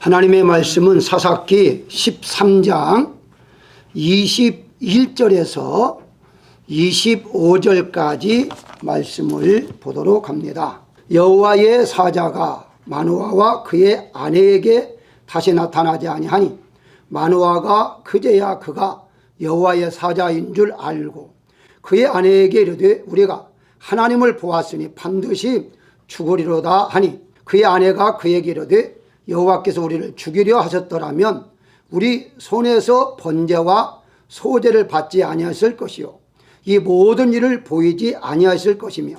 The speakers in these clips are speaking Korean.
하나님의 말씀은 사사기 13장 21절에서 25절까지 말씀을 보도록 합니다. 여호와의 사자가 마노아와 그의 아내에게 다시 나타나지 아니하니 마노아가 그제야 그가 여호와의 사자인 줄 알고 그의 아내에게 이르되 우리가 하나님을 보았으니 반드시 죽으리로다 하니 그의 아내가 그에게 이르되 여호와께서 우리를 죽이려 하셨더라면 우리 손에서 번제와 소제를 받지 아니하실 것이요 이 모든 일을 보이지 아니하실 것이며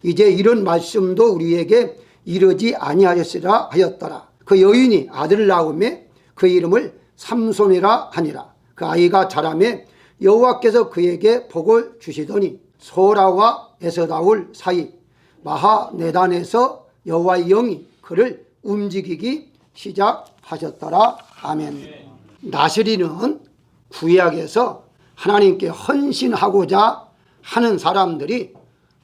이제 이런 말씀도 우리에게 이르지 아니하였으라 하였더라. 그 여인이 아들을 낳음에 그 이름을 삼손이라 하니라. 그 아이가 자라매 여호와께서 그에게 복을 주시더니 소라와 에서다울 사이 마하네단에서 여호와의 영이 그를 움직이기 시작하셨더라. 아멘. 나시린은 구약에서 하나님께 헌신하고자 하는 사람들이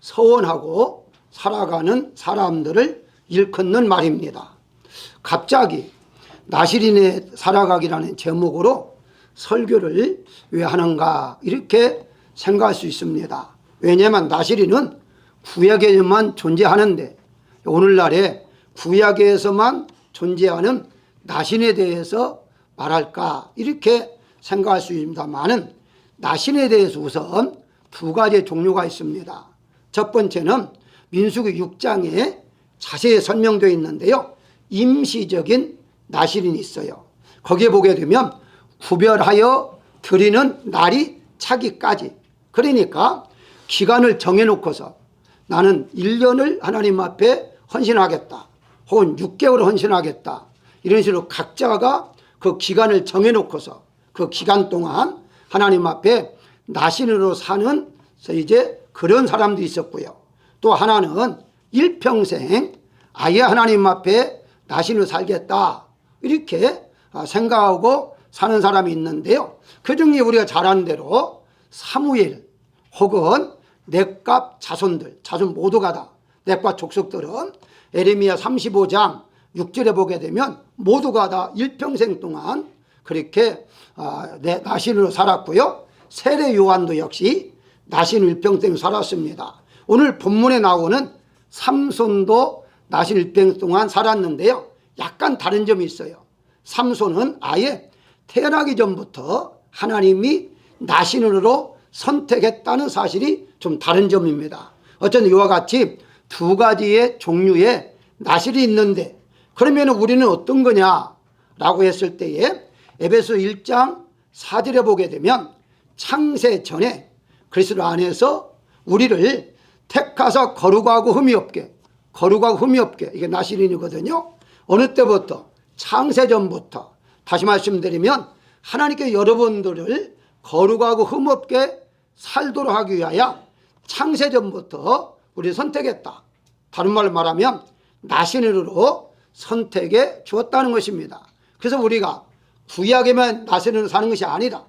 서원하고 살아가는 사람들을 일컫는 말입니다. 갑자기 나시린의 살아가기라는 제목으로 설교를 왜 하는가 이렇게 생각할 수 있습니다. 왜냐하면 나시린은 구약에만 존재하는데 오늘날에 구약에서만 존재하는 나신에 대해서 말할까 이렇게 생각할 수 있습니다만은 나신에 대해서 우선 두 가지 종류가 있습니다. 첫 번째는 민수기 6장에 자세히 설명되어 있는데요. 임시적인 나신이 있어요. 거기에 보게 되면 구별하여 드리는 날이 차기까지, 그러니까 기간을 정해놓고서 나는 1년을 하나님 앞에 헌신하겠다 혹은 6개월을 헌신하겠다 이런 식으로 각자가 그 기간을 정해놓고서 그 기간 동안 하나님 앞에 나신으로 사는 이제 그런 사람도 있었고요. 또 하나는 일평생 아예 하나님 앞에 나신으로 살겠다 이렇게 생각하고 사는 사람이 있는데요. 그중에 우리가 잘 아는 대로 사무엘 혹은 넷갑 자손 모두가 다 넷갑 족속들은 에레미야 35장 6절에 보게 되면 모두가 다 일평생 동안 그렇게 나신으로 살았고요. 세례 요한도 역시 나신 일평생 살았습니다. 오늘 본문에 나오는 삼손도 나신 일평생 동안 살았는데요. 약간 다른 점이 있어요. 삼손은 아예 태어나기 전부터 하나님이 나신으로 선택했다는 사실이 좀 다른 점입니다. 어쨌든 이와 같이 두 가지의 종류의 나실이 있는데 그러면 우리는 어떤 거냐라고 했을 때에 에베소 1장 4절에 보게 되면 창세 전에 그리스도 안에서 우리를 택하사 거룩하고 흠이 없게 이게 나실인이거든요. 어느 때부터? 창세 전부터. 다시 말씀드리면 하나님께 여러분들을 거룩하고 흠 없게 살도록 하기 위하여 창세 전부터 우리를 선택했다. 다른 말로 말하면 나신으로 선택해 주었다는 것입니다. 그래서 우리가 구약에만 나신으로 사는 것이 아니라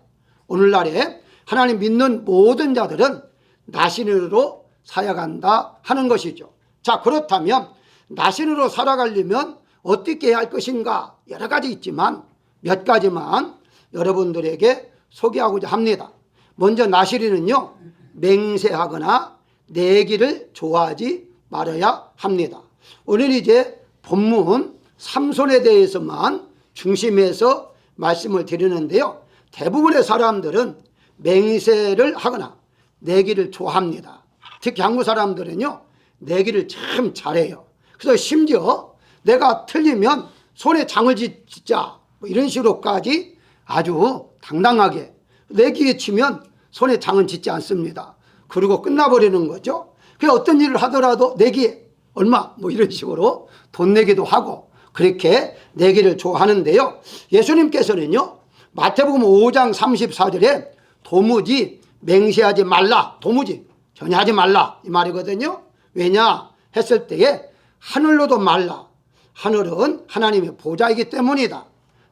오늘날에 하나님 믿는 모든 자들은 나신으로 살아간다 하는 것이죠. 자, 그렇다면 나신으로 살아가려면 어떻게 해야 할 것인가 여러 가지 있지만 몇 가지만 여러분들에게 소개하고자 합니다. 먼저 나시린은요 맹세하거나 내기를 좋아하지 말아야 합니다. 오늘 이제 본문 삼손에 대해서만 중심해서 말씀을 드리는데요. 대부분의 사람들은 맹세를 하거나 내기를 좋아합니다. 특히 한국 사람들은요 내기를 참 잘해요. 그래서 심지어 내가 틀리면 손에 장을 짓자 뭐 이런 식으로까지 아주 당당하게 내기에 치면 손에 장은 짓지 않습니다. 그리고 끝나버리는 거죠. 그 어떤 일을 하더라도 내기 얼마 뭐 이런 식으로 돈 내기도 하고 그렇게 내기를 좋아하는데요. 예수님께서는요 마태복음 5장 34절에 도무지 맹세하지 말라, 도무지 전혀 하지 말라 이 말이거든요. 왜냐 했을 때에 하늘로도 말라, 하늘은 하나님의 보좌이기 때문이다.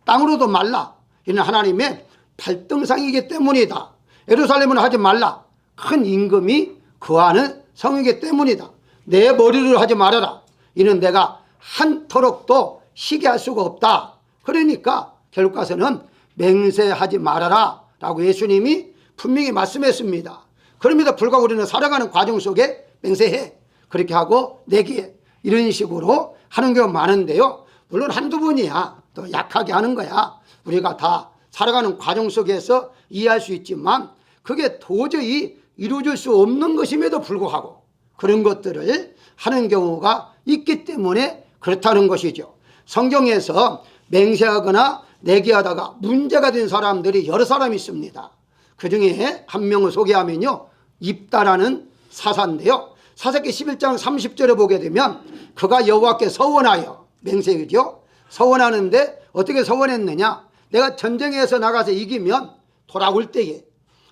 땅으로도 말라, 이는 하나님의 발등상이기 때문이다. 예루살렘은 하지 말라, 큰 임금이 거하는 성이기 때문이다. 내 머리를 하지 말아라, 이는 내가 한 터럭도 쉬게 할 수가 없다. 그러니까 결국 가서는 맹세하지 말아라 라고 예수님이 분명히 말씀했습니다. 그럼에도 불구하고 우리는 살아가는 과정 속에 맹세해, 그렇게 하고 내기해, 이런 식으로 하는 경우가 많은데요. 물론 한두 번이야 또 약하게 하는 거야. 우리가 다 살아가는 과정 속에서 이해할 수 있지만 그게 도저히 이루어질 수 없는 것임에도 불구하고 그런 것들을 하는 경우가 있기 때문에 그렇다는 것이죠. 성경에서 맹세하거나 내기하다가 문제가 된 사람들이 여러 사람이 있습니다. 그 중에 한 명을 소개하면요, 입다라는 사사인데요, 사사기 11장 30절에 보게 되면 그가 여호와께 서원하여, 맹세죠, 서원하는데 어떻게 서원했느냐, 내가 전쟁에서 나가서 이기면 돌아올 때에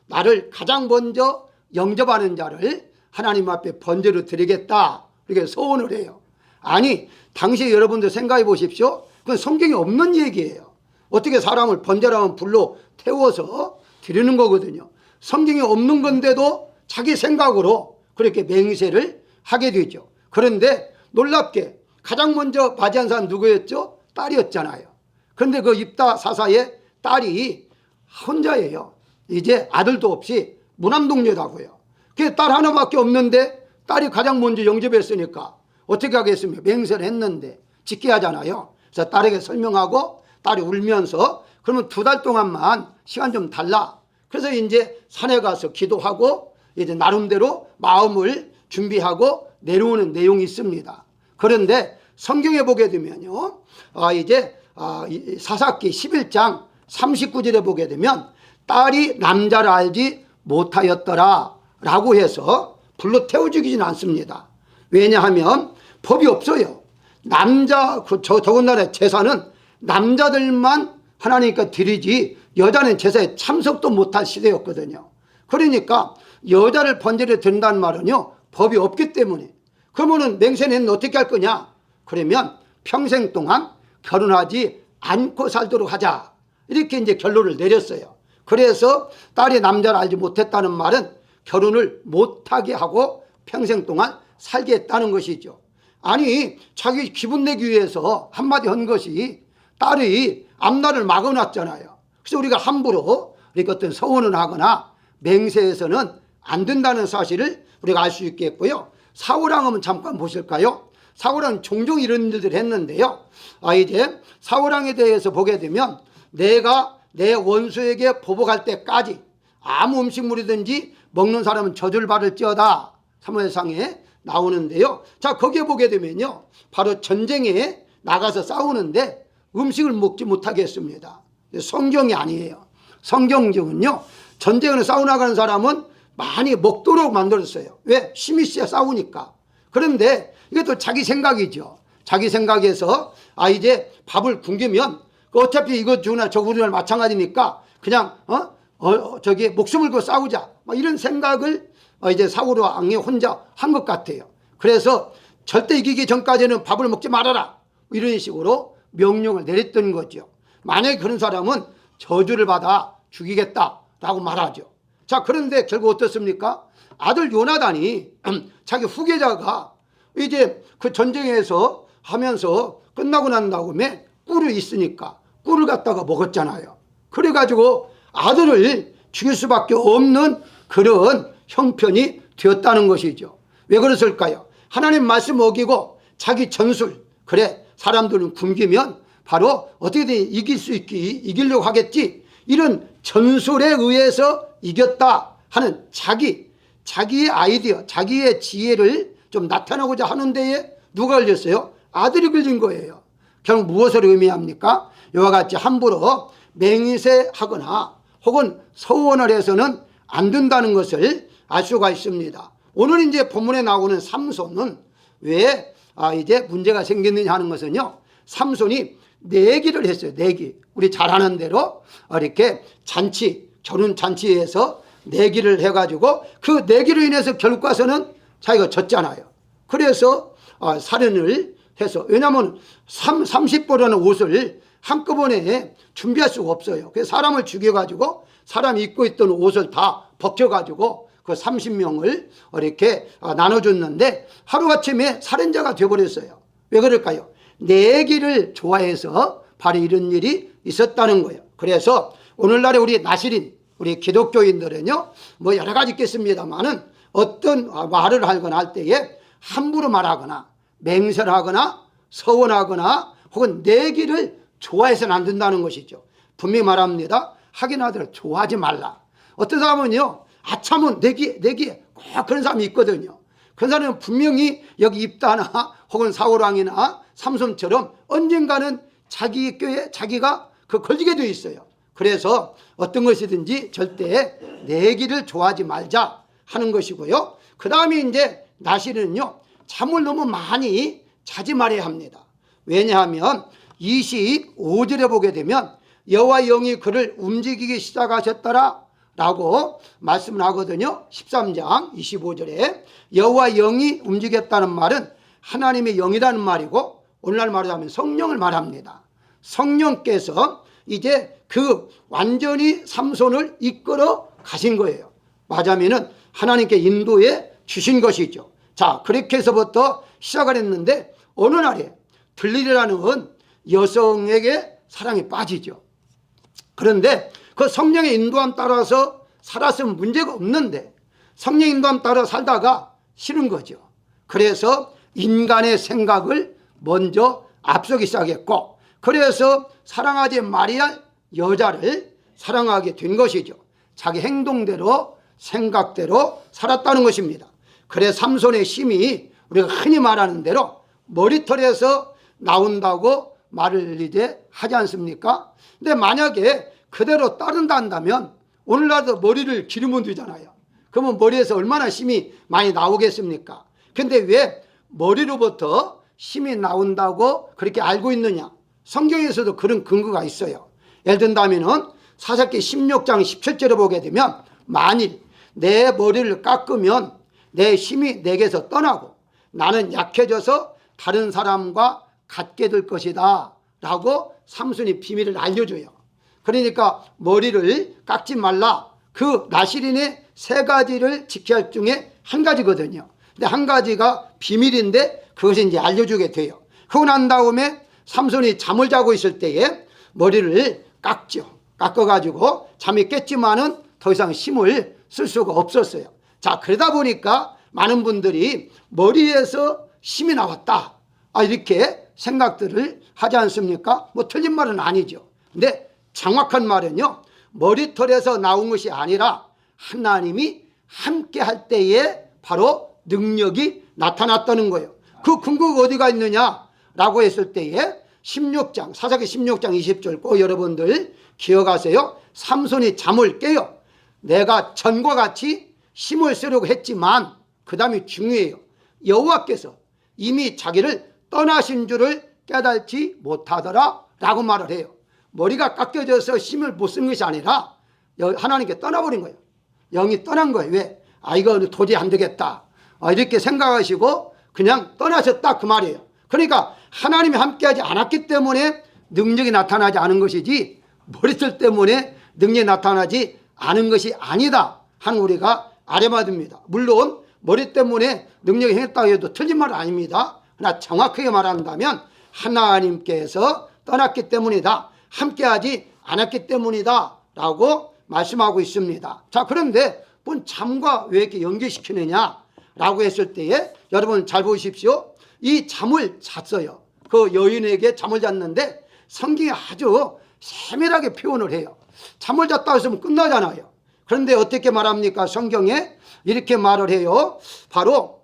나를 가장 먼저 영접하는 자를 하나님 앞에 번제로 드리겠다, 이렇게 서원을 해요. 아니, 당시 여러분들 생각해 보십시오. 그건 성경에 없는 얘기예요. 어떻게 사람을 번제라면 불로 태워서 드리는 거거든요. 성경에 없는 건데도 자기 생각으로 그렇게 맹세를 하게 되죠. 그런데 놀랍게 가장 먼저 맞이한 사람 누구였죠? 딸이었잖아요. 그런데 그 입다 사사의 딸이 혼자예요. 이제 아들도 없이 무남동녀라고요. 그 딸 하나밖에 없는데 딸이 가장 먼저 영접했으니까 어떻게 하겠습니까? 맹세를 했는데 지켜야 하잖아요. 그래서 딸에게 설명하고 딸이 울면서 그러면 2달 동안만 시간 좀 달라. 그래서 이제 산에 가서 기도하고 이제 나름대로 마음을 준비하고 내려오는 내용이 있습니다. 그런데 성경에 보게 되면요, 이제 사사기 11장 39절에 보게 되면 딸이 남자를 알지 못하였더라 라고 해서 불로 태워 죽이지는 않습니다. 왜냐하면 법이 없어요. 더군다나 제사는 남자들만 하나님께 드리지 여자는 제사에 참석도 못할 시대였거든요. 그러니까 여자를 번제를 드린다는 말은요, 법이 없기 때문에. 그러면은 맹세는 어떻게 할 거냐? 그러면 평생 동안 결혼하지 않고 살도록 하자, 이렇게 이제 결론을 내렸어요. 그래서 딸이 남자를 알지 못했다는 말은 결혼을 못하게 하고 평생 동안 살게 했다는 것이죠. 아니, 자기 기분 내기 위해서 한마디 한 것이 딸이 앞날을 막아놨잖아요. 그래서 우리가 함부로 이렇게 어떤 서원을 하거나 맹세해서는 안 된다는 사실을 우리가 알 수 있겠고요. 사울왕 한번 잠깐 보실까요? 사울왕 종종 이런 일들을 했는데요. 이제 사울왕에 대해서 보게 되면 내가 내 원수에게 보복할 때까지 아무 음식물이든지 먹는 사람은 저주를 받을지어다, 사무엘상에 나오는데요. 자, 거기에 보게 되면요, 바로 전쟁에 나가서 싸우는데 음식을 먹지 못하게 했습니다. 성경이 아니에요. 성경적은요, 전쟁을 싸워나가는 사람은 많이 먹도록 만들었어요. 왜? 힘이 세 싸우니까. 그런데 이것도 자기 생각이죠. 자기 생각에서 이제 밥을 굶기면 어차피 이거 주나 저거 주나 마찬가지니까 그냥 저기 목숨을 걸고 싸우자, 이런 생각을 이제 사울 왕이 혼자 한 것 같아요. 그래서 절대 이기기 전까지는 밥을 먹지 말아라, 이런 식으로 명령을 내렸던 거죠. 만약에 그런 사람은 저주를 받아 죽이겠다라고 말하죠. 자, 그런데 결국 어떻습니까? 아들 요나단이 자기 후계자가 이제 그 전쟁에서 하면서 끝나고 난 다음에 꿀이 있으니까 꿀을 갖다가 먹었잖아요. 그래가지고 아들을 죽일 수밖에 없는 그런 형편이 되었다는 것이죠. 왜 그랬을까요? 하나님 말씀 어기고 자기 전술, 그래 사람들은 굶기면 바로 어떻게든 이기려고 하겠지, 이런 전술에 의해서 이겼다 하는 자기의 아이디어, 자기의 지혜를 좀 나타나고자 하는 데에 누가 걸렸어요? 아들이 걸린 거예요. 결국 무엇을 의미합니까? 이와 같이 함부로 맹세하거나 혹은 서원을 해서는 안 된다는 것을 알 수가 있습니다. 오늘 이제 본문에 나오는 삼손은 왜 이제 문제가 생겼느냐 하는 것은요, 삼손이 내기를 했어요. 내기. 우리 잘 아는 대로 이렇게 결혼 잔치에서 내기를 해가지고 그 내기로 인해서 결국 가서는 자기가 졌잖아요. 그래서 살인을 해서, 왜냐하면 30벌이라는 옷을 한꺼번에 준비할 수가 없어요. 그래서 사람을 죽여가지고 사람이 입고 있던 옷을 다 벗겨가지고 그 30명을 이렇게 나눠줬는데 하루아침에 살인자가 되어버렸어요. 왜 그럴까요? 내기를 좋아해서 바로 이런 일이 있었다는 거예요. 그래서 오늘날에 우리 나시린 우리 기독교인들은요 뭐 여러 가지 있겠습니다만은 어떤 말을 하거나 할 때에 함부로 말하거나 맹설하거나 서원하거나 혹은 내기를 좋아해서는 안 된다는 것이죠. 분명히 말합니다. 하긴 하더라도 좋아하지 말라. 어떤 사람은요 아참은 내기 꼭 그런 사람이 있거든요. 그런 사람은 분명히 여기 입다나 혹은 사울왕이나 삼손처럼 언젠가는 자기 꾀에 자기가 걸리게 되어 있어요. 그래서 어떤 것이든지 절대 내기를 좋아하지 말자 하는 것이고요. 그 다음에 이제 나시는요 잠을 너무 많이 자지 말아야 합니다. 왜냐하면 25절에 보게 되면 여호와 영이 그를 움직이기 시작하셨더라 라고 말씀을 하거든요. 13장 25절에 여호와 영이 움직였다는 말은 하나님의 영이라는 말이고 오늘날 말하자면 성령을 말합니다. 성령께서 이제 완전히 삼손을 이끌어 가신 거예요. 맞으면은 하나님께 인도해 주신 것이죠. 자, 그렇게 해서부터 시작을 했는데 어느 날에 들릴이라는 여성에게 사랑에 빠지죠. 그런데 그 성령의 인도함 따라서 살았으면 문제가 없는데 성령 인도함 따라 살다가 싫은 거죠. 그래서 인간의 생각을 먼저 앞서기 시작했고 그래서 사랑하지 말아야 여자를 사랑하게 된 것이죠. 자기 행동대로 생각대로 살았다는 것입니다. 그래서 삼손의 힘이 우리가 흔히 말하는 대로 머리털에서 나온다고 말을 이제 하지 않습니까? 근데 만약에 그대로 따른다 한다면 오늘날도 머리를 기르면 되잖아요. 그러면 머리에서 얼마나 힘이 많이 나오겠습니까? 근데 왜 머리로부터 힘이 나온다고 그렇게 알고 있느냐? 성경에서도 그런 근거가 있어요. 예를 든다면은 사사기 16장 17절에 보게 되면 만일 내 머리를 깎으면 내 힘이 내게서 떠나고 나는 약해져서 다른 사람과 같게 될 것이다 라고 삼손이 비밀을 알려줘요. 그러니까 머리를 깎지 말라. 그 나시린의 세 가지를 지켜야 할 중에 한 가지거든요. 근데 한 가지가 비밀인데 그것을 이제 알려주게 돼요. 그러고 난 다음에 삼손이 잠을 자고 있을 때에 머리를 깎죠. 깎아가지고 잠이 깼지만은 더 이상 힘을 쓸 수가 없었어요. 자, 그러다 보니까 많은 분들이 머리에서 힘이 나왔다. 이렇게 생각들을 하지 않습니까? 뭐 틀린 말은 아니죠. 근데 정확한 말은요, 머리털에서 나온 것이 아니라 하나님이 함께 할 때에 바로 능력이 나타났다는 거예요. 그 근거가 어디가 있느냐라고 했을 때에 16장, 사사기 16장 20절 꼭 여러분들 기억하세요. 삼손이 잠을 깨요. 내가 전과 같이 힘을 쓰려고 했지만 그 다음이 중요해요. 여호와께서 이미 자기를 떠나신 줄을 깨닫지 못하더라 라고 말을 해요. 머리가 깎여져서 힘을 못 쓴 것이 아니라 하나님께 떠나버린 거예요. 영이 떠난 거예요. 왜? 이거 도저히 안 되겠다 이렇게 생각하시고 그냥 떠나셨다 그 말이에요. 그러니까 하나님이 함께하지 않았기 때문에 능력이 나타나지 않은 것이지 머리털 때문에 능력이 나타나지 않은 것이 아니다 하는 우리가 알아야 됩니다. 물론 머리 때문에 능력이 행했다고 해도 틀린 말은 아닙니다. 그러나 정확하게 말한다면 하나님께서 떠났기 때문이다, 함께하지 않았기 때문이다 라고 말씀하고 있습니다. 자, 그런데 뭔 잠과 왜 이렇게 연결시키느냐 라고 했을 때에 여러분 잘 보십시오. 이 잠을 잤어요. 그 여인에게 잠을 잤는데 성경이 아주 세밀하게 표현을 해요. 잠을 잤다고 했으면 끝나잖아요. 그런데 어떻게 말합니까? 성경에 이렇게 말을 해요. 바로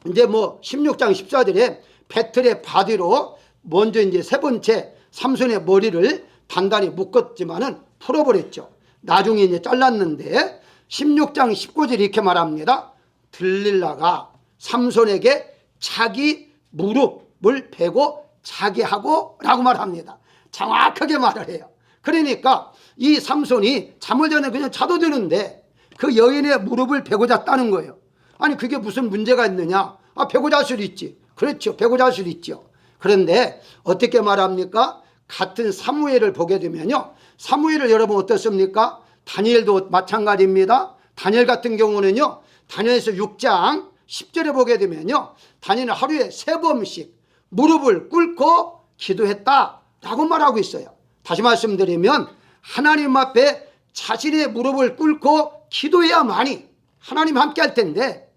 이제 16장 14절에 배틀의 바디로 먼저 이제 세 번째 삼손의 머리를 단단히 묶었지만은 풀어버렸죠. 나중에 이제 잘랐는데 16장 19절 이렇게 말합니다. 들릴라가 삼손에게 자기 무릎을 베고 자기 하고 라고 말합니다. 정확하게 말을 해요. 그러니까 이 삼손이 잠을 자는 그냥 자도 되는데 그 여인의 무릎을 베고 잤다는 거예요. 아니 그게 무슨 문제가 있느냐? 베고 잘 수도 있지. 그렇죠. 베고 잘 수도 있죠. 그런데 어떻게 말합니까? 같은 사무엘을 보게 되면요, 사무엘을 여러분 어떻습니까? 다니엘도 마찬가지입니다. 다니엘 같은 경우는요, 다니엘서 6장 10절에 보게 되면요, 다니엘은 하루에 3번씩 무릎을 꿇고 기도했다 라고 말하고 있어요. 다시 말씀드리면 하나님 앞에 자신의 무릎을 꿇고 기도해야만이 하나님 함께 할 텐데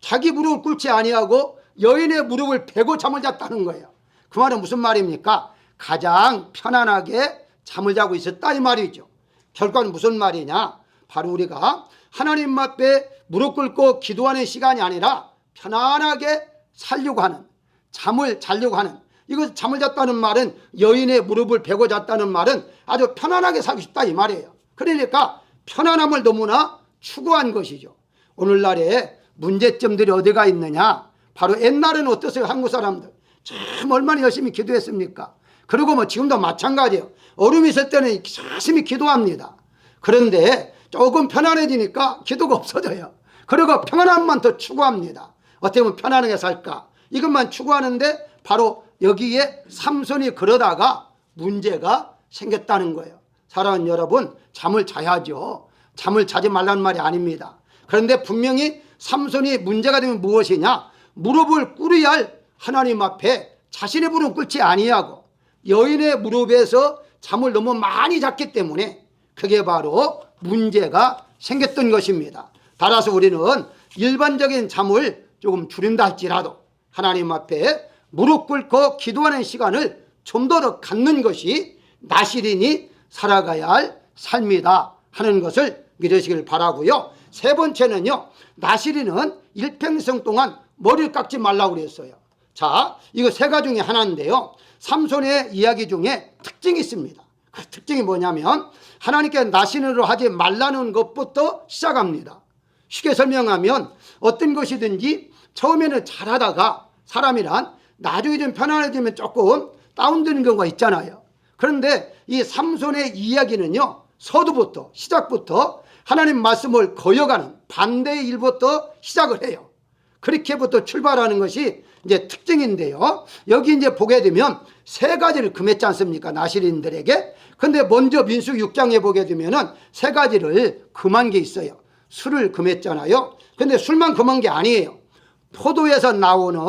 자기 무릎을 꿇지 아니하고 여인의 무릎을 베고 잠을 잤다는 거예요. 그 말은 무슨 말입니까? 가장 편안하게 잠을 자고 있었다 이 말이죠. 결과는 무슨 말이냐? 바로 우리가 하나님 앞에 무릎 꿇고 기도하는 시간이 아니라 편안하게 살려고 하는, 잠을 자려고 하는, 이거 잠을 잤다는 말은 여인의 무릎을 베고 잤다는 말은 아주 편안하게 살고 싶다 이 말이에요. 그러니까 편안함을 너무나 추구한 것이죠. 오늘날에 문제점들이 어디가 있느냐? 바로 옛날에는 어떠세요? 한국 사람들 참 얼마나 열심히 기도했습니까? 그리고 뭐 지금도 마찬가지예요. 어려움이 있을 때는 열심히 기도합니다. 그런데 조금 편안해지니까 기도가 없어져요. 그리고 평안함만 더 추구합니다. 어떻게 보면 편안하게 살까? 이것만 추구하는데 바로 여기에 삼손이 그러다가 문제가 생겼다는 거예요. 사랑하는 여러분, 잠을 자야죠. 잠을 자지 말라는 말이 아닙니다. 그런데 분명히 삼손이 문제가 되면 무엇이냐? 무릎을 꿇어야 할 하나님 앞에 자신의 무릎을 꿇지 아니하고 여인의 무릎에서 잠을 너무 많이 잤기 때문에 그게 바로 문제가 생겼던 것입니다. 따라서 우리는 일반적인 잠을 조금 줄인다 할지라도 하나님 앞에 무릎 꿇고 기도하는 시간을 좀 더 갖는 것이 나시린이 살아가야 할 삶이다 하는 것을 믿으시길 바라고요. 세 번째는요, 나시린은 일평생 동안 머리를 깎지 말라고 그랬어요. 자, 이거 세 가지 중에 하나인데요, 삼손의 이야기 중에 특징이 있습니다. 그 특징이 뭐냐면 하나님께 나시린으로 하지 말라는 것부터 시작합니다. 쉽게 설명하면 어떤 것이든지 처음에는 잘하다가 사람이란 나중에 좀 편안해지면 조금 다운되는 경우가 있잖아요. 그런데 이 삼손의 이야기는요, 서두부터 시작부터 하나님 말씀을 거역하는 반대의 일부터 시작을 해요. 그렇게부터 출발하는 것이 이제 특징인데요, 여기 이제 보게 되면 세 가지를 금했지 않습니까? 나시린들에게. 근데 먼저 민수기 6장에 보게 되면은 세 가지를 금한 게 있어요. 술을 금했잖아요. 근데 술만 금한 게 아니에요. 포도에서 나오는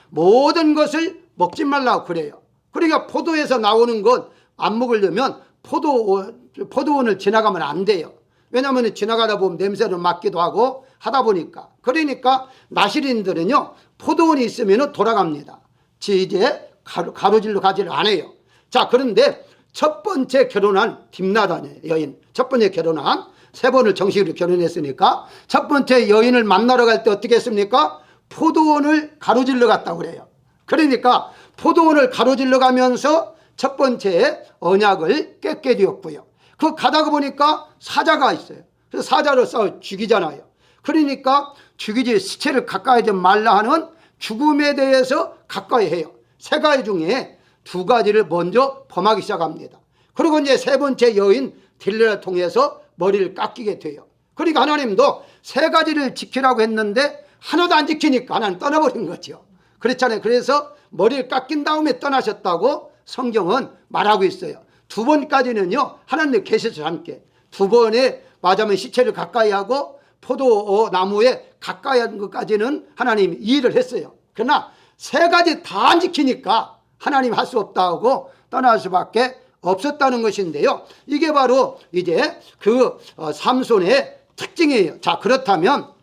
모든 것을 먹지 말라고 그래요. 그러니까 포도에서 나오는 것 안 먹으려면 포도원을 지나가면 안 돼요. 왜냐하면 지나가다 보면 냄새를 맡기도 하고 하다 보니까. 그러니까 나시린들은요, 포도원이 있으면 돌아갑니다. 이제 가로질러 가지를 안 해요. 자, 그런데 첫 번째 결혼한 딥나단의 여인, 첫 번째 결혼한, 세 번을 정식으로 결혼했으니까 첫 번째 여인을 만나러 갈 때 어떻게 했습니까? 포도원을 가로질러 갔다고 그래요. 그러니까 포도원을 가로질러 가면서 첫 번째 언약을 깨게 되었고요. 그 가다가 보니까 사자가 있어요. 그래서 사자를 싸워 죽이잖아요. 그러니까 죽이지 시체를 가까이 하지 말라 하는 죽음에 대해서 가까이 해요. 세 가지 중에 두 가지를 먼저 범하기 시작합니다. 그리고 이제 세 번째 여인 딜레를 통해서 머리를 깎이게 돼요. 그러니까 하나님도 세 가지를 지키라고 했는데 하나도 안 지키니까 하나님 떠나버린 거죠. 그렇잖아요. 그래서 머리를 깎인 다음에 떠나셨다고 성경은 말하고 있어요. 두 번까지는요, 하나님 계셔서 함께 두 번에 맞으면 시체를 가까이 하고 포도나무에 가까이 하는 것까지는 하나님이 이해를 했어요. 그러나 세 가지 다 안 지키니까 하나님 할 수 없다고 떠날 수밖에 없었다는 것인데요, 이게 바로 이제 그 삼손의 특징이에요. 자, 그렇다면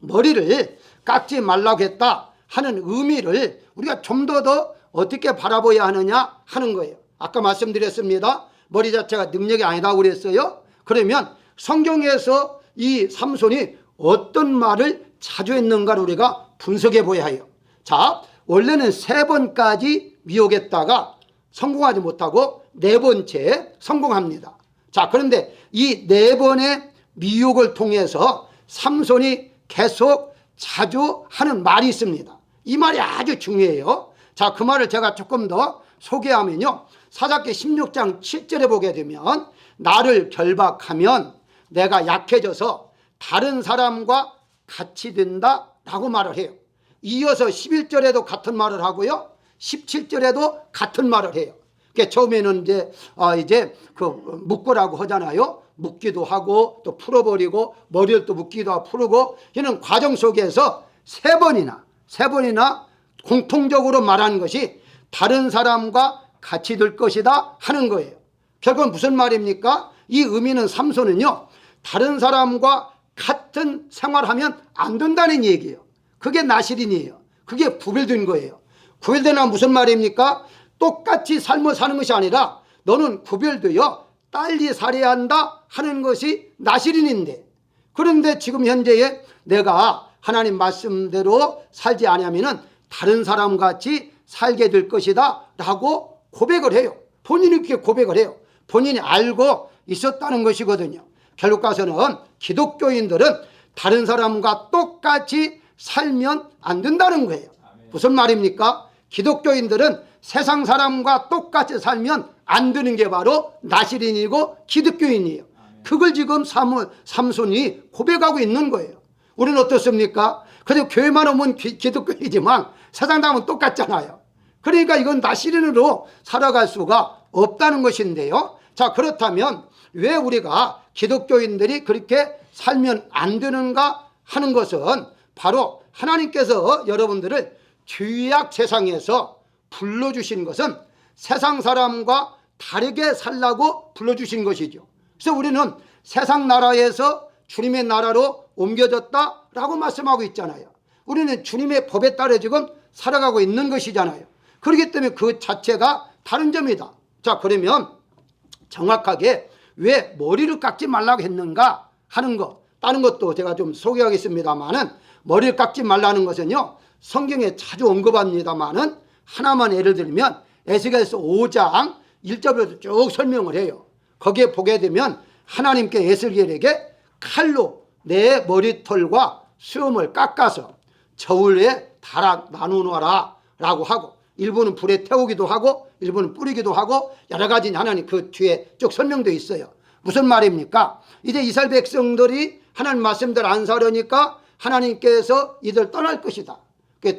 머리를 깎지 말라고 했다 하는 의미를 우리가 좀 더 어떻게 바라봐야 하느냐 하는 거예요. 아까 말씀드렸습니다. 머리 자체가 능력이 아니라고 그랬어요. 그러면 성경에서 이 삼손이 어떤 말을 자주 했는가를 우리가 분석해 보아야 해요. 자, 원래는 세 번까지 미혹했다가 성공하지 못하고 네 번째 성공합니다. 자, 그런데 이 네 번의 미혹을 통해서 삼손이 계속 자주 하는 말이 있습니다. 이 말이 아주 중요해요. 자, 그 말을 제가 조금 더 소개하면요, 사사기 16장 7절에 보게 되면 나를 결박하면 내가 약해져서 다른 사람과 같이 된다 라고 말을 해요. 이어서 11절에도 같은 말을 하고요, 17절에도 같은 말을 해요. 그러니까 처음에는 이제 그 묶으라고 하잖아요. 묶기도 하고 또 풀어버리고 머리를 또 묶기도 하고 풀고, 이런 과정 속에서 세 번이나 공통적으로 말하는 것이 다른 사람과 같이 될 것이다 하는 거예요. 결국은 무슨 말입니까? 이 의미는 삼손은요, 다른 사람과 같은 생활하면 안 된다는 얘기예요. 그게 나시린이에요. 그게 구별된 거예요. 구별되는 무슨 말입니까? 똑같이 삶을 사는 것이 아니라 너는 구별되어 딸리 살아야 한다 하는 것이 나시린인데, 그런데 지금 현재에 내가 하나님 말씀대로 살지 않으면은 다른 사람 같이 살게 될 것이다 라고 고백을 해요. 본인이 그렇게 고백을 해요. 본인이 알고 있었다는 것이거든요. 결국 가서는 기독교인들은 다른 사람과 똑같이 살면 안 된다는 거예요. 무슨 말입니까? 기독교인들은 세상 사람과 똑같이 살면 안 되는 게 바로 나시린이고 기독교인이에요. 그걸 지금 삼손이 고백하고 있는 거예요. 우리는 어떻습니까? 그래도 교회만 오면 기독교이지만 세상 사람은 똑같잖아요. 그러니까 이건 나시린으로 살아갈 수가 없다는 것인데요. 자, 그렇다면 왜 우리가 기독교인들이 그렇게 살면 안 되는가 하는 것은 바로 하나님께서 여러분들을 죄악 세상에서 불러주신 것은 세상 사람과 다르게 살라고 불러주신 것이죠. 그래서 우리는 세상 나라에서 주님의 나라로 옮겨졌다라고 말씀하고 있잖아요. 우리는 주님의 법에 따라 지금 살아가고 있는 것이잖아요. 그렇기 때문에 그 자체가 다른 점이다. 자, 그러면 정확하게 왜 머리를 깎지 말라고 했는가 하는 것, 다른 것도 제가 좀 소개하겠습니다만은, 머리를 깎지 말라는 것은요, 성경에 자주 언급합니다만은 하나만 예를 들면 에스겔서 5장 1절부터 쭉 설명을 해요. 거기에 보게 되면 하나님께 에스겔에게 칼로 내 머리털과 수염을 깎아서 저울에 달아 나누어라 라고 하고, 일부는 불에 태우기도 하고 일부는 뿌리기도 하고 여러 가지 하나님 그 뒤에 쭉 설명되어 있어요. 무슨 말입니까? 이제 이스라엘 백성들이 하나님 말씀대로 안 살으니까 하나님께서 이들 떠날 것이다.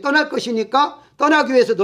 떠날 것이니까 떠나기 위해서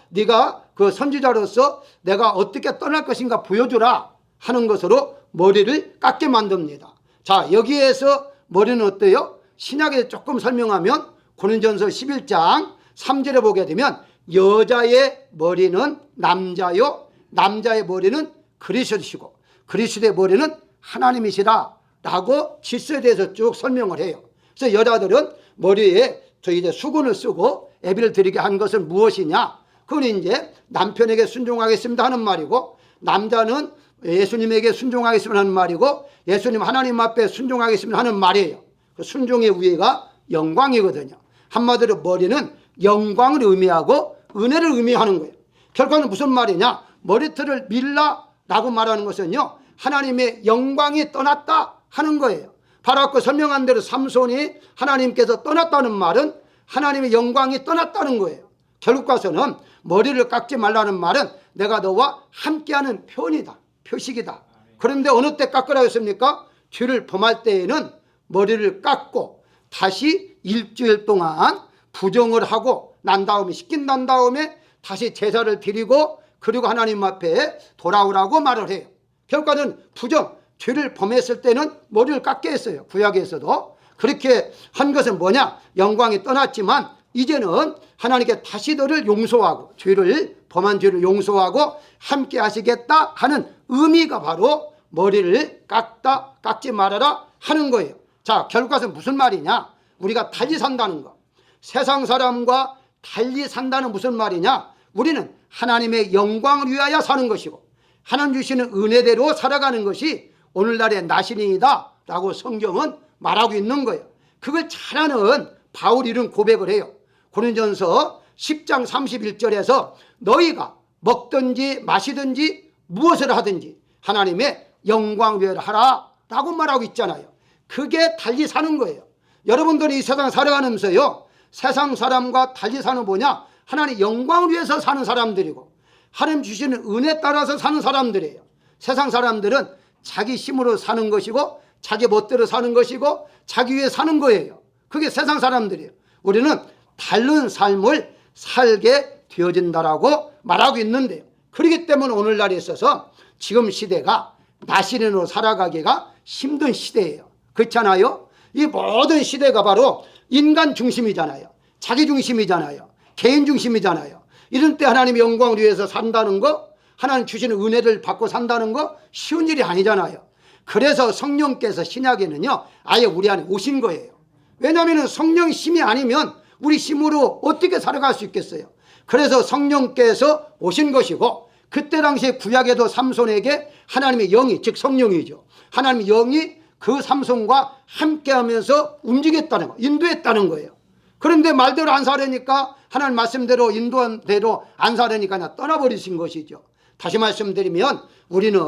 네가 그 선지자로서 내가 어떻게 떠날 것인가 보여주라 하는 것으로 머리를 깎게 만듭니다. 자, 여기에서 머리는 어때요? 신약에 조금 설명하면 고린전서 11장 3절에 보게 되면 여자의 머리는 남자요, 남자의 머리는 그리스도시고 그리스도의 머리는 하나님이시라 라고 질서에 대해서 쭉 설명을 해요. 그래서 여자들은 머리에 이제 수건을 쓰고 예배를 드리게 한 것은 무엇이냐? 그건 이제 남편에게 순종하겠습니다 하는 말이고, 남자는 예수님에게 순종하겠습니다 하는 말이고, 예수님 하나님 앞에 순종하겠습니다 하는 말이에요. 그 순종의 우위가 영광이거든요. 한마디로 머리는 영광을 의미하고 은혜를 의미하는 거예요. 결과는 무슨 말이냐? 머리털을 밀라라고 말하는 것은요, 하나님의 영광이 떠났다 하는 거예요. 바로 아까 설명한 대로 삼손이 하나님께서 떠났다는 말은 하나님의 영광이 떠났다는 거예요. 결국 가서는 머리를 깎지 말라는 말은 내가 너와 함께하는 표현이다, 표식이다. 그런데 어느 때 깎으라고 했습니까? 죄를 범할 때에는 머리를 깎고 다시 일주일 동안 부정을 하고 난 다음에 씻긴 난 다음에 다시 제사를 드리고 그리고 하나님 앞에 돌아오라고 말을 해요. 결과는 부정, 죄를 범했을 때는 머리를 깎게 했어요. 구약에서도. 그렇게 한 것은 뭐냐? 영광이 떠났지만 이제는 하나님께 다시 너를 용서하고 죄를 범한 죄를 용서하고 함께 하시겠다 하는 의미가 바로 머리를 깎지 말아라 하는 거예요. 자, 결과는 무슨 말이냐? 우리가 달리 산다는 거. 세상 사람과 달리 산다는 무슨 말이냐? 우리는 하나님의 영광을 위하여 사는 것이고 하나님 주시는 은혜대로 살아가는 것이 오늘날의 나시린이다 라고 성경은 말하고 있는 거예요. 그걸 잘 아는 바울이 이런 고백을 해요. 고린전서 10장 31절에서 너희가 먹든지 마시든지 무엇을 하든지 하나님의 영광 위하여 하라 라고 말하고 있잖아요. 그게 달리 사는 거예요. 여러분들이 이 세상 살아가면서요, 세상 사람과 달리 사는 뭐냐? 하나님 영광을 위해서 사는 사람들이고 하나님 주시는 은혜 따라서 사는 사람들이에요. 세상 사람들은 자기 힘으로 사는 것이고 자기 멋대로 사는 것이고 자기 위해 사는 거예요. 그게 세상 사람들이에요. 우리는 다른 삶을 살게 되어진다라고 말하고 있는데요. 그렇기 때문에 오늘날에 있어서 지금 시대가 나시린으로 살아가기가 힘든 시대예요. 그렇잖아요? 이 모든 시대가 바로 인간 중심이잖아요. 자기 중심이잖아요. 개인 중심이잖아요. 이런 때 하나님의 영광을 위해서 산다는 거, 하나님 주시는 은혜를 받고 산다는 거 쉬운 일이 아니잖아요. 그래서 성령께서 신약에는요 아예 우리 안에 오신 거예요. 왜냐하면 성령 힘이 아니면 우리 힘으로 어떻게 살아갈 수 있겠어요. 그래서 성령께서 오신 것이고, 그때 당시에 구약에도 삼손에게 하나님의 영이, 즉 성령이죠, 하나님의 영이 그 삼손과 함께하면서 움직였다는 거, 인도했다는 거예요. 그런데 말대로 안 살으니까, 하나님 말씀대로 인도한 대로 안 살으니까 그냥 떠나버리신 것이죠. 다시 말씀드리면 우리는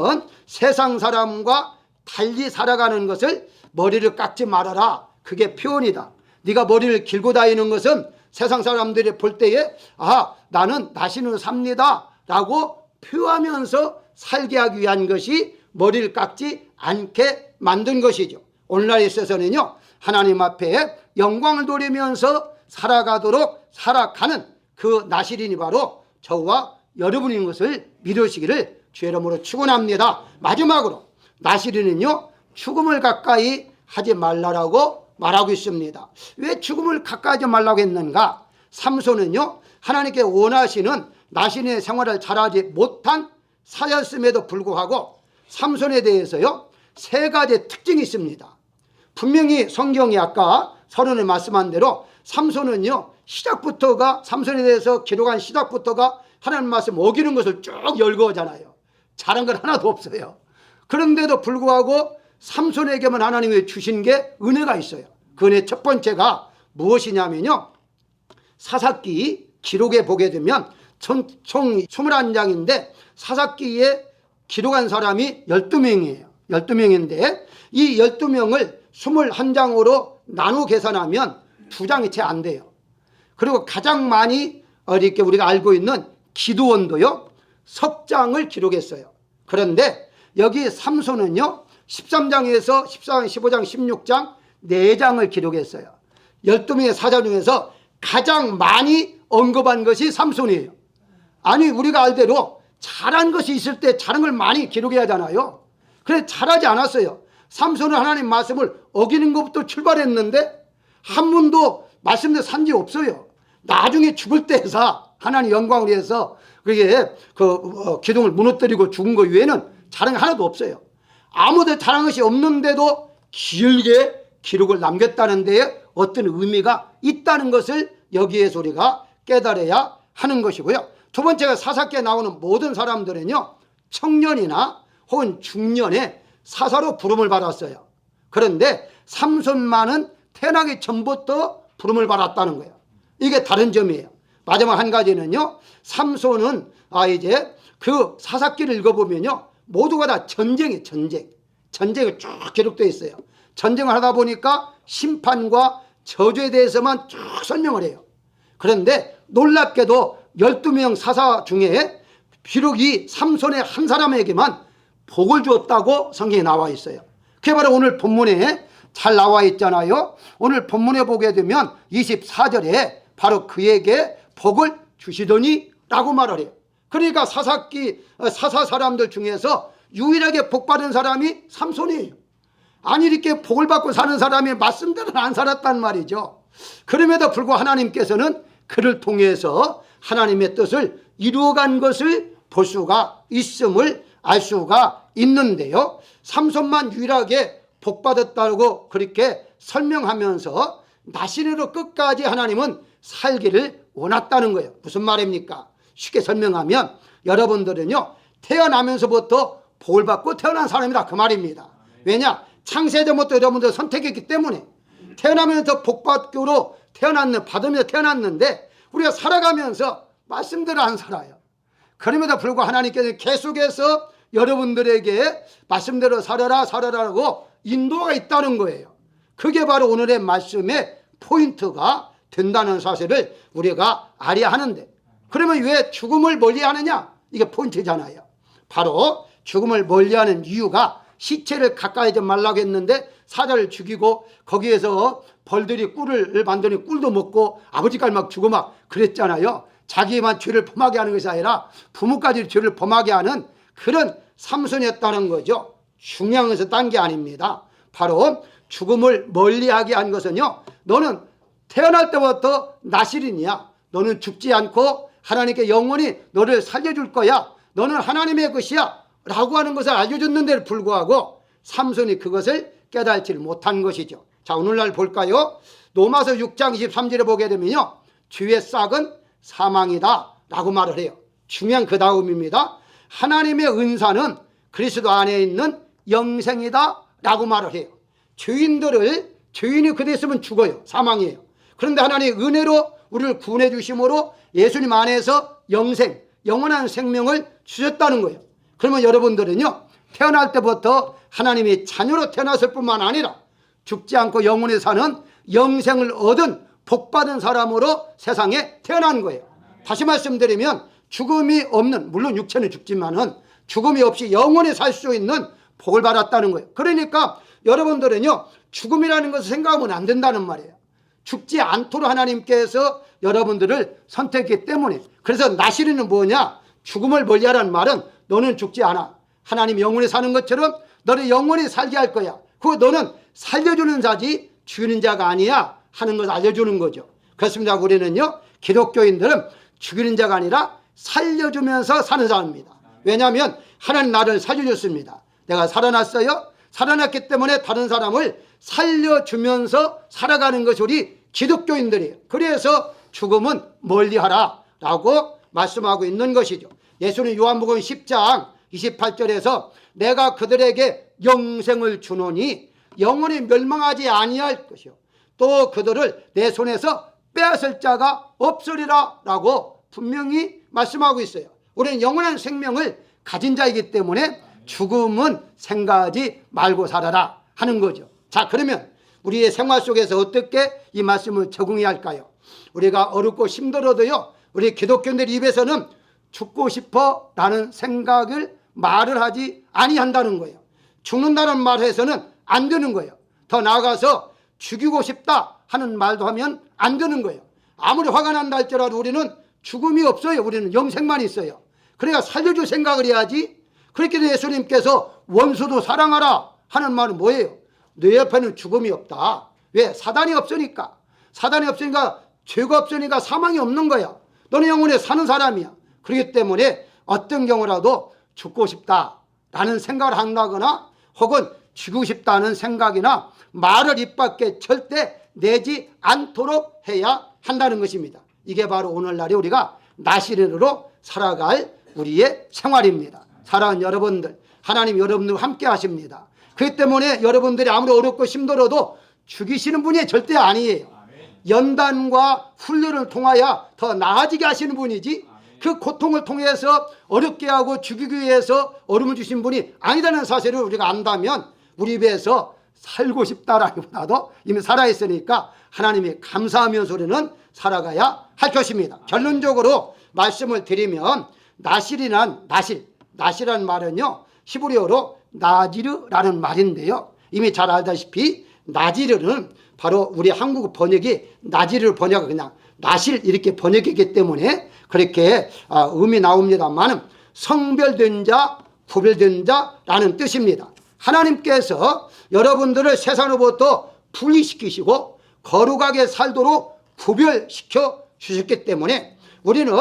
세상 사람과 달리 살아가는 것을 머리를 깎지 말아라, 그게 표현이다. 네가 머리를 길고 다니는 것은 세상 사람들이 볼 때에 나는 나신으로 삽니다 라고 표하면서 살게 하기 위한 것이 머리를 깎지 않게 만든 것이죠. 오늘날에 있어서는요 하나님 앞에 영광을 돌리면서 살아가는 그 나시린이 바로 저와 여러분인 것을 믿으시기를 주의 이름으로 축원합니다. 마지막으로 나시린은요 죽음을 가까이 하지 말라라고 말하고 있습니다. 왜 죽음을 가까이 하지 말라고 했는가? 삼손은요 하나님께 원하시는 나신의 생활을 잘하지 못한 사였음에도 불구하고 삼손에 대해서요 세 가지 특징이 있습니다. 분명히 성경이 아까 서론에 말씀한 대로 삼손은요 삼손에 대해서 기록한 시작부터가 하나님 말씀 어기는 것을 쭉 열거하잖아요. 잘한 건 하나도 없어요. 그런데도 불구하고 삼손에게만 하나님이 주신 게 은혜가 있어요. 그 은혜 첫 번째가 무엇이냐면요, 사사기 기록에 보게 되면 총 21장인데 사사기에 기록한 사람이 12명이에요. 12명인데 이 12명을 21장으로 나누어 계산하면 2장이 채 안 돼요. 그리고 가장 많이 이렇게 우리가 알고 있는 기드온도요 석장을 기록했어요. 그런데 여기 삼손은요 13장에서 14장, 15장, 16장 4장을 기록했어요. 12명의 사자 중에서 가장 많이 언급한 것이 삼손이에요. 아니 우리가 알대로 잘한 것이 있을 때 잘한 걸 많이 기록해야 하잖아요. 그래 잘하지 않았어요. 삼손은 하나님 말씀을 어기는 것부터 출발했는데 한 번도 말씀대로 산 지 없어요. 나중에 죽을 때에서 하나님 영광을 위해서 그게 기둥을 무너뜨리고 죽은 것 외에는 잘한 게 하나도 없어요. 아무도 잘한 것이 없는데도 길게 기록을 남겼다는 데에 어떤 의미가 있다는 것을 여기에서 우리가 깨달아야 하는 것이고요. 두 번째가 사사기에 나오는 모든 사람들은요 청년이나 혹은 중년의 사사로 부름을 받았어요. 그런데 삼손만은 태어나기 전부터 부름을 받았다는 거예요. 이게 다른 점이에요. 마지막 한 가지는요 삼손은 이제 그 사사기를 읽어보면요 모두가 다 전쟁이 쭉 기록되어 있어요. 전쟁을 하다 보니까 심판과 저주에 대해서만 쭉 설명을 해요. 그런데 놀랍게도 12명 사사 중에 비록 이 삼손의 한 사람에게만 복을 주었다고 성경에 나와 있어요. 그게 바로 오늘 본문에 잘 나와 있잖아요. 오늘 본문에 보게 되면 24절에 바로 그에게 복을 주시더니 라고 말을 해요. 그러니까 사사 사람들 중에서 유일하게 복 받은 사람이 삼손이에요. 아니 이렇게 복을 받고 사는 사람이 말씀대로 안 살았단 말이죠. 그럼에도 불구하고 하나님께서는 그를 통해서 하나님의 뜻을 이루어간 것을 볼 수가 있음을 알 수가 있는데요, 삼손만 유일하게 복 받았다고 그렇게 설명하면서 나신으로 끝까지 하나님은 살기를 원했다는 거예요. 무슨 말입니까? 쉽게 설명하면 여러분들은요 태어나면서부터 복을 받고 태어난 사람이다 그 말입니다. 왜냐? 창세전부터 여러분들 선택했기 때문에 태어나면서 복받기로 받으며 태어났는데 우리가 살아가면서 말씀대로 안 살아요. 그럼에도 불구하고 하나님께서 계속해서 여러분들에게 말씀대로 살아라고 인도가 있다는 거예요. 그게 바로 오늘의 말씀의 포인트가 된다는 사실을 우리가 알아야 하는데, 그러면 왜 죽음을 멀리하느냐? 이게 포인트잖아요. 바로 죽음을 멀리하는 이유가 시체를 가까이 좀 말라고 했는데 사자를 죽이고 거기에서 벌들이 꿀을 만드니 꿀도 먹고 아버지까지 막 죽고 막 그랬잖아요. 자기만 죄를 범하게 하는 것이 아니라 부모까지 죄를 범하게 하는 그런 삼손이었다는 거죠. 중요한 것은 딴 게 아닙니다. 바로 죽음을 멀리하게 한 것은요, 너는 태어날 때부터 나시린이야. 너는 죽지 않고 하나님께 영원히 너를 살려줄 거야 너는 하나님의 것이야 라고 하는 것을 알려줬는데도 불구하고 삼손이 그것을 깨달지 못한 것이죠. 자, 오늘날 볼까요? 로마서 6장 23절에 보게 되면요, 주의 싹은 사망이다 라고 말을 해요. 중요한 그 다음입니다. 하나님의 은사는 그리스도 안에 있는 영생이다 라고 말을 해요. 죄인이 그대 있으면 죽어요. 사망이에요. 그런데 하나님의 은혜로 우리를 구원해 주심으로 예수님 안에서 영생, 영원한 생명을 주셨다는 거예요. 그러면 여러분들은요, 태어날 때부터 하나님의 자녀로 태어났을 뿐만 아니라 죽지 않고 영원히 사는 영생을 얻은 복받은 사람으로 세상에 태어난 거예요. 다시 말씀드리면 죽음이 없는, 물론 육체는 죽지만은 죽음이 없이 영원히 살 수 있는 복을 받았다는 거예요. 그러니까 여러분들은요, 죽음이라는 것을 생각하면 안 된다는 말이에요. 죽지 않도록 하나님께서 여러분들을 선택했기 때문에. 그래서 나시리는 뭐냐? 죽음을 멀리하라는 말은 너는 죽지 않아. 하나님 영원히 사는 것처럼 너를 영원히 살게 할 거야. 그거 너는 살려주는 자지 죽이는 자가 아니야 하는 것을 알려주는 거죠. 그렇습니다. 우리는요, 기독교인들은 죽이는 자가 아니라 살려주면서 사는 사람입니다. 왜냐하면 하나님 나를 살려줬습니다. 내가 살아났어요. 살아났기 때문에 다른 사람을 살려주면서 살아가는 것이 우리 기독교인들이에요. 그래서 죽음은 멀리하라 라고 말씀하고 있는 것이죠. 예수는 요한복음 10장 28절에서 내가 그들에게 영생을 주노니 영원히 멸망하지 아니할 것이요 또 그들을 내 손에서 빼앗을 자가 없으리라 라고 분명히 말씀하고 있어요. 우리는 영원한 생명을 가진 자이기 때문에 죽음은 생각하지 말고 살아라 하는 거죠. 자, 그러면 우리의 생활 속에서 어떻게 이 말씀을 적응해야 할까요? 우리가 어렵고 힘들어도요, 우리 기독교인들 입에서는 죽고 싶어 라는 생각을 말을 하지 아니한다는 거예요. 죽는다는 말을 해서는 안 되는 거예요. 더 나아가서 죽이고 싶다 하는 말도 하면 안 되는 거예요. 아무리 화가 난다 할지라도 우리는 죽음이 없어요. 우리는 영생만 있어요. 그러니까 살려줄 생각을 해야지. 그렇게 예수님께서 원수도 사랑하라 하는 말은 뭐예요? 내 옆에는 죽음이 없다. 왜? 사단이 없으니까. 사단이 없으니까, 죄가 없으니까 사망이 없는 거야. 너는 영원히 사는 사람이야. 그렇기 때문에 어떤 경우라도 죽고 싶다라는 생각을 한다거나 혹은 죽고 싶다는 생각이나 말을 입 밖에 절대 내지 않도록 해야 한다는 것입니다. 이게 바로 오늘날에 우리가 나시린으로 살아갈 우리의 생활입니다. 사랑하는 여러분들, 하나님 여러분들과 함께 하십니다. 그렇기 때문에 여러분들이 아무리 어렵고 힘들어도 죽이시는 분이 절대 아니에요. 연단과 훈련을 통하여 더 나아지게 하시는 분이지, 그 고통을 통해서 어렵게 하고 죽이기 위해서 어려움을 주신 분이 아니라는 사실을 우리가 안다면 우리 입에서 살고 싶다라기보다도 이미 살아있으니까 하나님이 감사하면서 우리는 살아가야 할 것입니다. 결론적으로 말씀을 드리면 나시라는 말은요, 히브리어로 나지르라는 말인데요, 이미 잘 알다시피 나지르는 바로 우리 한국 번역이 나지르를 번역을 그냥 나실 이렇게 번역이기 때문에 그렇게 음이 나옵니다만 성별된 자, 구별된 자라는 뜻입니다. 하나님께서 여러분들을 세상으로부터 분리시키시고 거룩하게 살도록 구별시켜 주셨기 때문에 우리는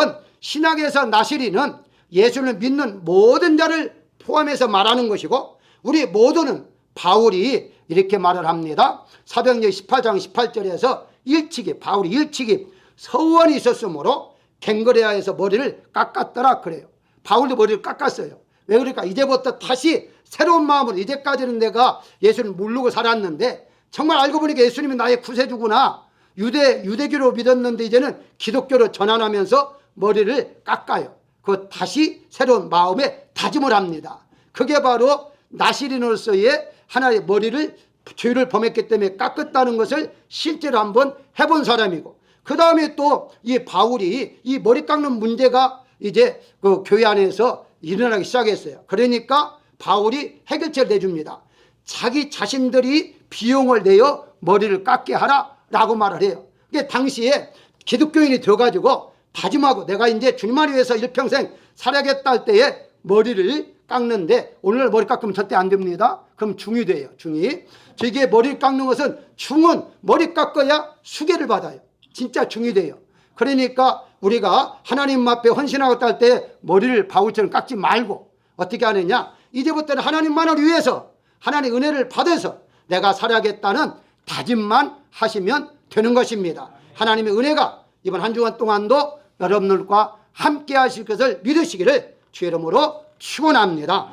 신약에서 나시리는 예수를 믿는 모든 자를 포함해서 말하는 것이고, 우리 모두는 바울이 이렇게 말을 합니다. 사도행전 18장 18절에서 바울이 일찍이 서원이 있었으므로 갱그레아에서 머리를 깎았더라 그래요. 바울도 머리를 깎았어요. 왜 그럴까? 이제부터 다시 새로운 마음으로, 이제까지는 내가 예수를 모르고 살았는데 정말 알고 보니까 예수님이 나의 구세주구나, 유대교로 믿었는데 이제는 기독교로 전환하면서 머리를 깎아요. 그 다시 새로운 마음에 다짐을 합니다. 그게 바로 나시린으로서의 하나의 머리를 죄를 범했기 때문에 깎았다는 것을 실제로 한번 해본 사람이고, 그 다음에 또 이 바울이 이 머리 깎는 문제가 이제 그 교회 안에서 일어나기 시작했어요. 그러니까 바울이 해결책을 내줍니다. 자기 자신들이 비용을 내어 머리를 깎게 하라라고 말을 해요. 그게 당시에 기독교인이 되어가지고 다짐하고 내가 이제 주님을 위해서 일평생 살아야겠다 할 때에 머리를 깎는데, 오늘날 머리 깎으면 절대 안 됩니다. 그럼 중이 돼요. 중이. 이게 머리를 깎는 것은, 중은 머리 깎아야 수계를 받아요. 진짜 중이 돼요. 그러니까 우리가 하나님 앞에 헌신하겠다 할 때 머리를 바울처럼 깎지 말고 어떻게 하느냐, 이제부터는 하나님만을 위해서 하나님의 은혜를 받아서 내가 살아야겠다는 다짐만 하시면 되는 것입니다. 하나님의 은혜가 이번 한 주간 동안도 여러분들과 함께 하실 것을 믿으시기를 주의 이름으로 축원합니다.